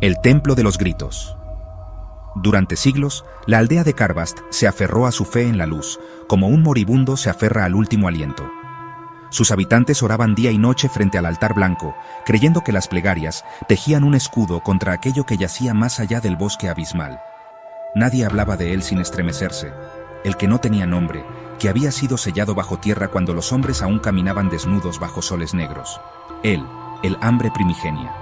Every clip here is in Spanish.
El Templo de los Gritos. Durante siglos, la aldea de Carbast se aferró a su fe en la luz, como un moribundo se aferra al último aliento. Sus habitantes oraban día y noche frente al altar blanco, creyendo que las plegarias tejían un escudo contra aquello que yacía más allá del bosque abismal. Nadie hablaba de él sin estremecerse, el que no tenía nombre, que había sido sellado bajo tierra cuando los hombres aún caminaban desnudos bajo soles negros. Él, el hambre primigenia.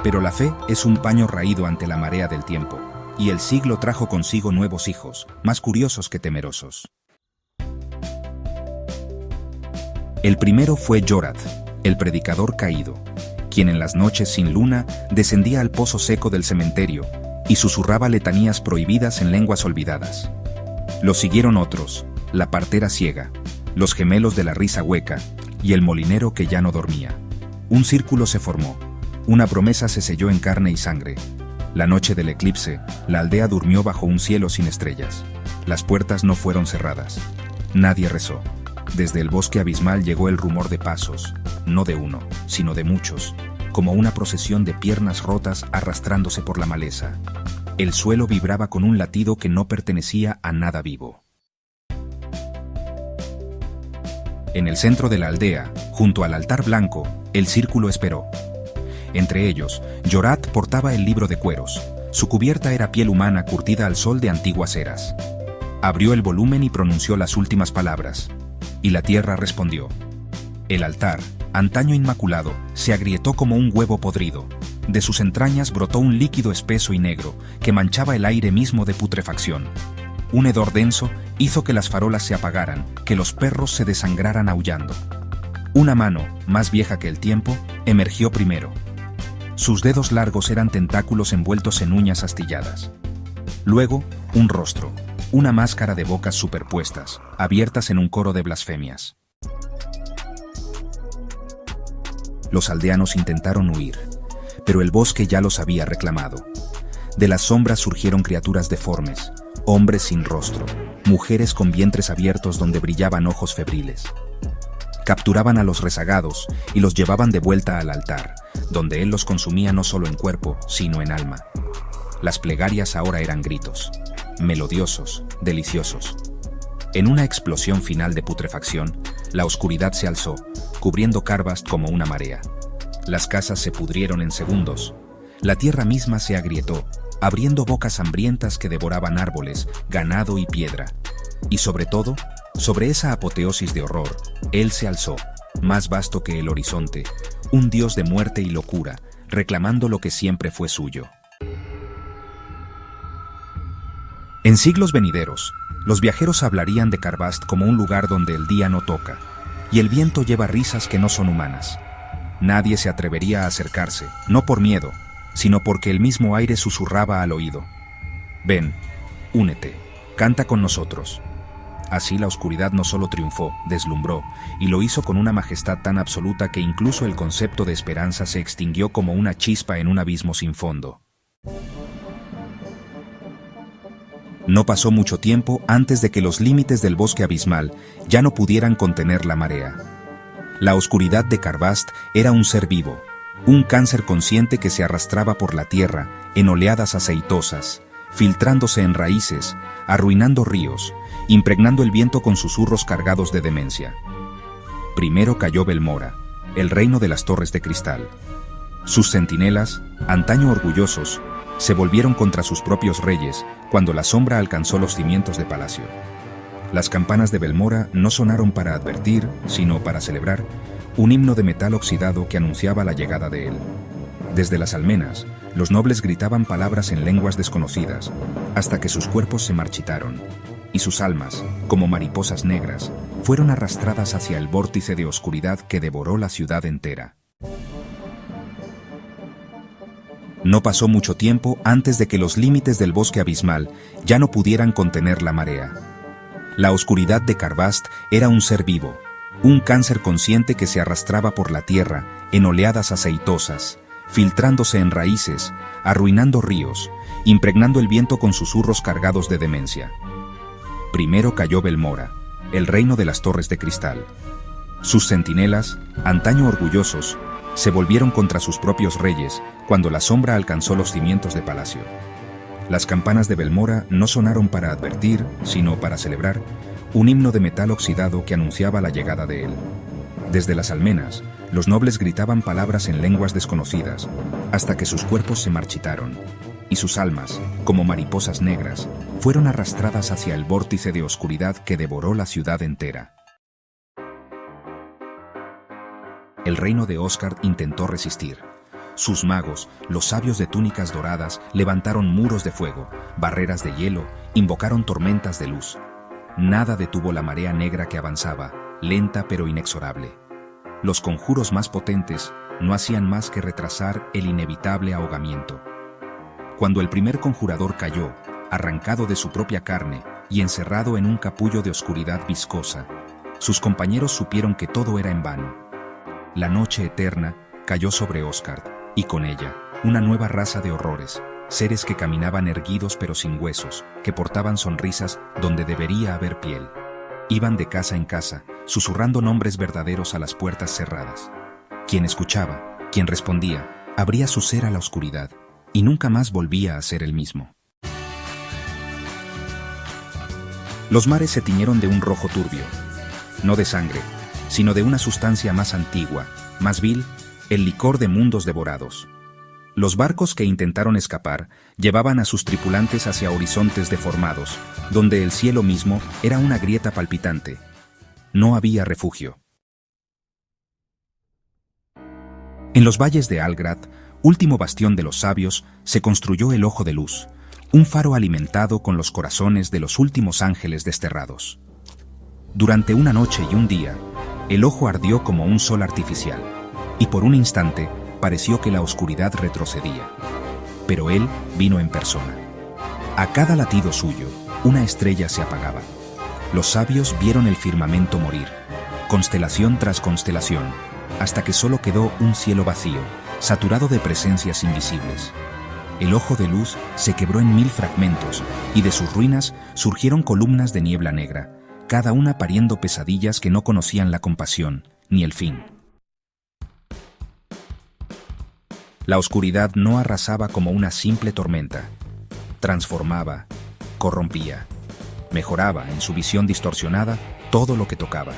Pero la fe es un paño raído ante la marea del tiempo, y el siglo trajo consigo nuevos hijos, más curiosos que temerosos. El primero fue Yorath, el predicador caído, quien en las noches sin luna descendía al pozo seco del cementerio y susurraba letanías prohibidas en lenguas olvidadas. Lo siguieron otros, la partera ciega, los gemelos de la risa hueca y el molinero que ya no dormía. Un círculo se formó, una promesa se selló en carne y sangre. La noche del eclipse, la aldea durmió bajo un cielo sin estrellas. Las puertas no fueron cerradas. Nadie rezó. Desde el bosque abismal llegó el rumor de pasos, no de uno, sino de muchos, como una procesión de piernas rotas arrastrándose por la maleza. El suelo vibraba con un latido que no pertenecía a nada vivo. En el centro de la aldea, junto al altar blanco, el círculo esperó. Entre ellos, Yorath portaba el libro de cueros. Su cubierta era piel humana curtida al sol de antiguas eras. Abrió el volumen y pronunció las últimas palabras. Y la tierra respondió. El altar, antaño inmaculado, se agrietó como un huevo podrido. De sus entrañas brotó un líquido espeso y negro que manchaba el aire mismo de putrefacción. Un hedor denso hizo que las farolas se apagaran, que los perros se desangraran aullando. Una mano, más vieja que el tiempo, emergió primero. Sus dedos largos eran tentáculos envueltos en uñas astilladas. Luego, un rostro, una máscara de bocas superpuestas, abiertas en un coro de blasfemias. Los aldeanos intentaron huir, pero el bosque ya los había reclamado. De las sombras surgieron criaturas deformes, hombres sin rostro, mujeres con vientres abiertos donde brillaban ojos febriles. Capturaban a los rezagados y los llevaban de vuelta al altar, donde él los consumía no solo en cuerpo, sino en alma. Las plegarias ahora eran gritos, melodiosos, deliciosos. En una explosión final de putrefacción, la oscuridad se alzó, cubriendo Carbast como una marea. Las casas se pudrieron en segundos. La tierra misma se agrietó, abriendo bocas hambrientas que devoraban árboles, ganado y piedra. Y sobre todo, sobre esa apoteosis de horror, él se alzó, más vasto que el horizonte, un dios de muerte y locura, reclamando lo que siempre fue suyo. En siglos venideros, los viajeros hablarían de Carbast como un lugar donde el día no toca, y el viento lleva risas que no son humanas. Nadie se atrevería a acercarse, no por miedo, sino porque el mismo aire susurraba al oído. Ven, únete, canta con nosotros. Así la oscuridad no solo triunfó, deslumbró, y lo hizo con una majestad tan absoluta que incluso el concepto de esperanza se extinguió como una chispa en un abismo sin fondo. No pasó mucho tiempo antes de que los límites del bosque abismal ya no pudieran contener la marea. La oscuridad de Carbast era un ser vivo, un cáncer consciente que se arrastraba por la tierra en oleadas aceitosas, filtrándose en raíces, arruinando ríos, impregnando el viento con susurros cargados de demencia. Primero cayó Belmora, el reino de las torres de cristal. Sus centinelas, antaño orgullosos, se volvieron contra sus propios reyes cuando la sombra alcanzó los cimientos de palacio. Las campanas de Belmora no sonaron para advertir, sino para celebrar, un himno de metal oxidado que anunciaba la llegada de él. Desde las almenas, los nobles gritaban palabras en lenguas desconocidas, hasta que sus cuerpos se marchitaron, y sus almas, como mariposas negras, fueron arrastradas hacia el vórtice de oscuridad que devoró la ciudad entera. No pasó mucho tiempo antes de que los límites del bosque abismal ya no pudieran contener la marea. La oscuridad de Carbast era un ser vivo, un cáncer consciente que se arrastraba por la tierra en oleadas aceitosas, filtrándose en raíces, arruinando ríos, impregnando el viento con susurros cargados de demencia. Primero cayó Belmora, el reino de las torres de cristal. Sus centinelas, antaño orgullosos, Se volvieron contra sus propios reyes cuando la sombra alcanzó los cimientos de palacio. Las campanas de Belmora no sonaron para advertir, sino para celebrar, un himno de metal oxidado que anunciaba la llegada de él. Desde las almenas, los nobles gritaban palabras en lenguas desconocidas, hasta que sus cuerpos se marchitaron, y sus almas, como mariposas negras, fueron arrastradas hacia el vórtice de oscuridad que devoró la ciudad entera. El reino de Osgard intentó resistir. Sus magos, los sabios de túnicas doradas, levantaron muros de fuego, barreras de hielo, invocaron tormentas de luz. Nada detuvo la marea negra que avanzaba, lenta pero inexorable. Los conjuros más potentes no hacían más que retrasar el inevitable ahogamiento. Cuando el primer conjurador cayó, arrancado de su propia carne y encerrado en un capullo de oscuridad viscosa, sus compañeros supieron que todo era en vano. La noche eterna cayó sobre Osgard, y con ella, una nueva raza de horrores, seres que caminaban erguidos pero sin huesos, que portaban sonrisas donde debería haber piel. Iban de casa en casa, susurrando nombres verdaderos a las puertas cerradas. Quien escuchaba, quien respondía, abría su ser a la oscuridad, y nunca más volvía a ser el mismo. Los mares se tiñeron de un rojo turbio, no de sangre, sino de una sustancia más antigua, más vil, el licor de mundos devorados. Los barcos que intentaron escapar llevaban a sus tripulantes hacia horizontes deformados, donde el cielo mismo era una grieta palpitante. No había refugio. En los valles de Algrad, último bastión de los sabios, se construyó el Ojo de Luz, un faro alimentado con los corazones de los últimos ángeles desterrados. Durante una noche y un día, el ojo ardió como un sol artificial, y por un instante pareció que la oscuridad retrocedía. Pero él vino en persona. A cada latido suyo, una estrella se apagaba. Los sabios vieron el firmamento morir, constelación tras constelación, hasta que solo quedó un cielo vacío, saturado de presencias invisibles. El Ojo de Luz se quebró en 1000 fragmentos, y de sus ruinas surgieron columnas de niebla negra, cada una pariendo pesadillas que no conocían la compasión, ni el fin. La oscuridad no arrasaba como una simple tormenta. Transformaba, corrompía, mejoraba en su visión distorsionada todo lo que tocaba.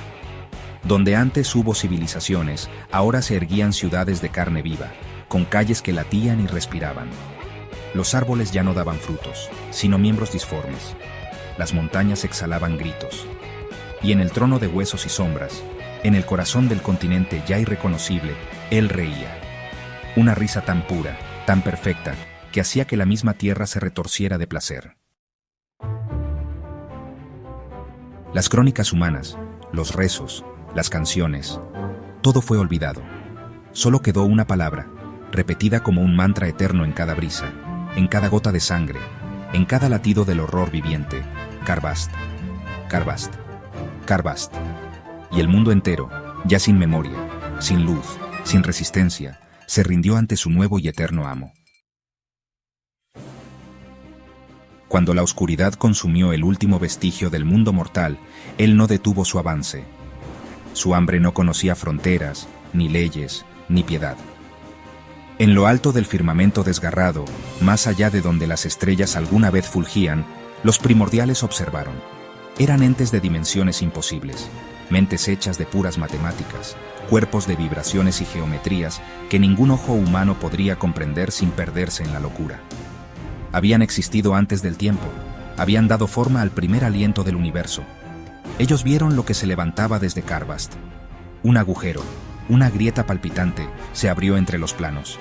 Donde antes hubo civilizaciones, ahora se erguían ciudades de carne viva, con calles que latían y respiraban. Los árboles ya no daban frutos, sino miembros disformes. Las montañas exhalaban gritos. Y en el trono de huesos y sombras, en el corazón del continente ya irreconocible, él reía. Una risa tan pura, tan perfecta, que hacía que la misma tierra se retorciera de placer. Las crónicas humanas, los rezos, las canciones, todo fue olvidado. Solo quedó una palabra, repetida como un mantra eterno en cada brisa, en cada gota de sangre, en cada latido del horror viviente: Karvast, Karvast, Karvast. Y el mundo entero, ya sin memoria, sin luz, sin resistencia, se rindió ante su nuevo y eterno amo. Cuando la oscuridad consumió el último vestigio del mundo mortal, él no detuvo su avance. Su hambre no conocía fronteras, ni leyes, ni piedad. En lo alto del firmamento desgarrado, más allá de donde las estrellas alguna vez fulgían, los primordiales observaron. Eran entes de dimensiones imposibles, mentes hechas de puras matemáticas, cuerpos de vibraciones y geometrías que ningún ojo humano podría comprender sin perderse en la locura. Habían existido antes del tiempo, habían dado forma al primer aliento del universo. Ellos vieron lo que se levantaba desde Karvast. Un agujero, una grieta palpitante, se abrió entre los planos.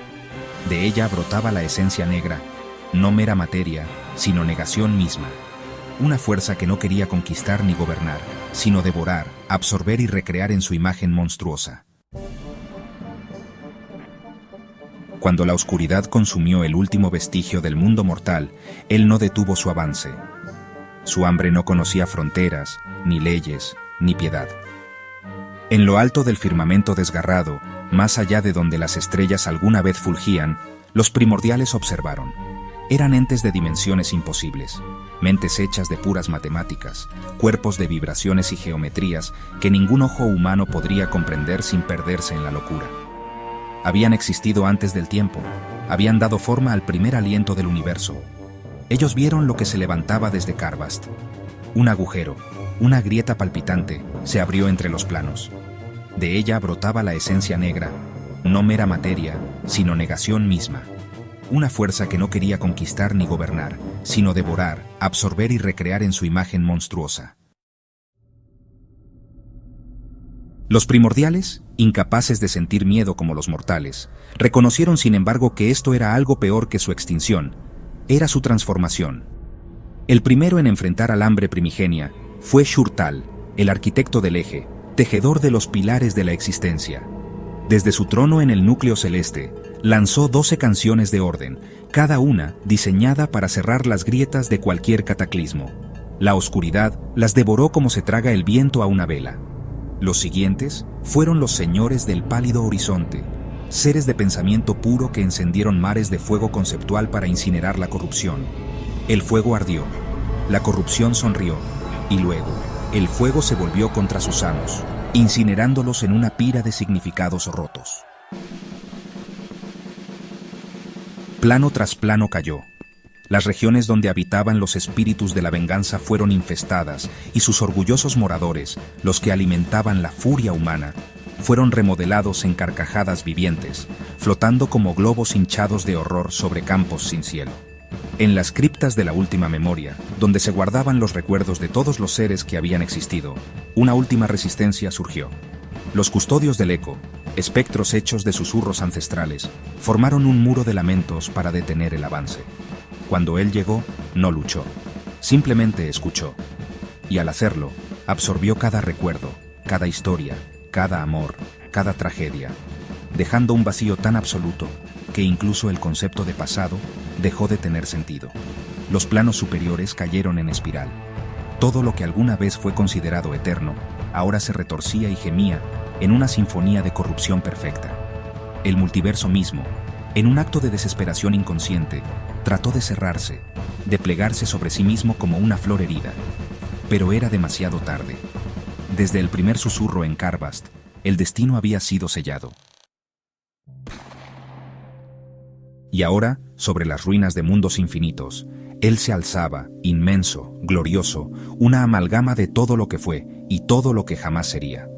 De ella brotaba la esencia negra, no mera materia, sino negación misma. Una fuerza que no quería conquistar ni gobernar, sino devorar, absorber y recrear en su imagen monstruosa. Cuando la oscuridad consumió el último vestigio del mundo mortal, él no detuvo su avance. Su hambre no conocía fronteras, ni leyes, ni piedad. En lo alto del firmamento desgarrado, más allá de donde las estrellas alguna vez fulgían, los primordiales observaron. Eran entes de dimensiones imposibles, mentes hechas de puras matemáticas, cuerpos de vibraciones y geometrías que ningún ojo humano podría comprender sin perderse en la locura. Habían existido antes del tiempo, habían dado forma al primer aliento del universo. Ellos vieron lo que se levantaba desde Carvast. Un agujero, una grieta palpitante, se abrió entre los planos. De ella brotaba la esencia negra, no mera materia, sino negación misma. Una fuerza que no quería conquistar ni gobernar, sino devorar, absorber y recrear en su imagen monstruosa. Los primordiales, incapaces de sentir miedo como los mortales, reconocieron sin embargo que esto era algo peor que su extinción, era su transformación. El primero en enfrentar al hambre primigenia fue Shur-Tal, el arquitecto del eje, tejedor de los pilares de la existencia. Desde su trono en el núcleo celeste, lanzó 12 canciones de orden, cada una diseñada para cerrar las grietas de cualquier cataclismo. La oscuridad las devoró como se traga el viento a una vela. Los siguientes fueron los señores del pálido horizonte, seres de pensamiento puro que encendieron mares de fuego conceptual para incinerar la corrupción. El fuego ardió, la corrupción sonrió, y luego, el fuego se volvió contra sus amos, incinerándolos en una pira de significados rotos. Plano tras plano cayó. Las regiones donde habitaban los espíritus de la venganza fueron infestadas y sus orgullosos moradores, los que alimentaban la furia humana, fueron remodelados en carcajadas vivientes, flotando como globos hinchados de horror sobre campos sin cielo. En las criptas de la última memoria, donde se guardaban los recuerdos de todos los seres que habían existido, una última resistencia surgió. Los custodios del eco, espectros hechos de susurros ancestrales, formaron un muro de lamentos para detener el avance. Cuando él llegó, no luchó, simplemente escuchó. Y al hacerlo, absorbió cada recuerdo, cada historia, cada amor, cada tragedia, dejando un vacío tan absoluto que incluso el concepto de pasado dejó de tener sentido. Los planos superiores cayeron en espiral. Todo lo que alguna vez fue considerado eterno, ahora se retorcía y gemía en una sinfonía de corrupción perfecta. El multiverso mismo, en un acto de desesperación inconsciente, trató de cerrarse, de plegarse sobre sí mismo como una flor herida. Pero era demasiado tarde. Desde el primer susurro en Carvast, el destino había sido sellado. Y ahora, sobre las ruinas de mundos infinitos, él se alzaba, inmenso, glorioso, una amalgama de todo lo que fue y todo lo que jamás sería.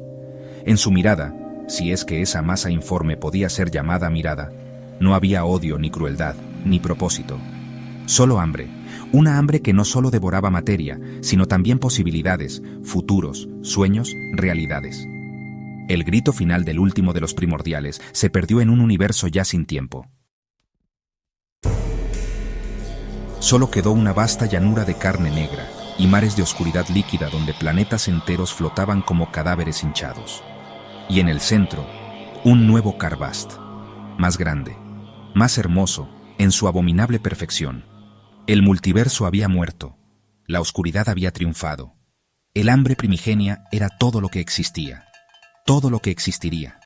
En su mirada, si es que esa masa informe podía ser llamada mirada, no había odio ni crueldad, ni propósito. Solo hambre, una hambre que no solo devoraba materia, sino también posibilidades, futuros, sueños, realidades. El grito final del último de los primordiales se perdió en un universo ya sin tiempo. Solo quedó una vasta llanura de carne negra y mares de oscuridad líquida donde planetas enteros flotaban como cadáveres hinchados. Y en el centro, un nuevo Carvast, más grande, más hermoso, en su abominable perfección. El multiverso había muerto, la oscuridad había triunfado. El hambre primigenia era todo lo que existía, todo lo que existiría.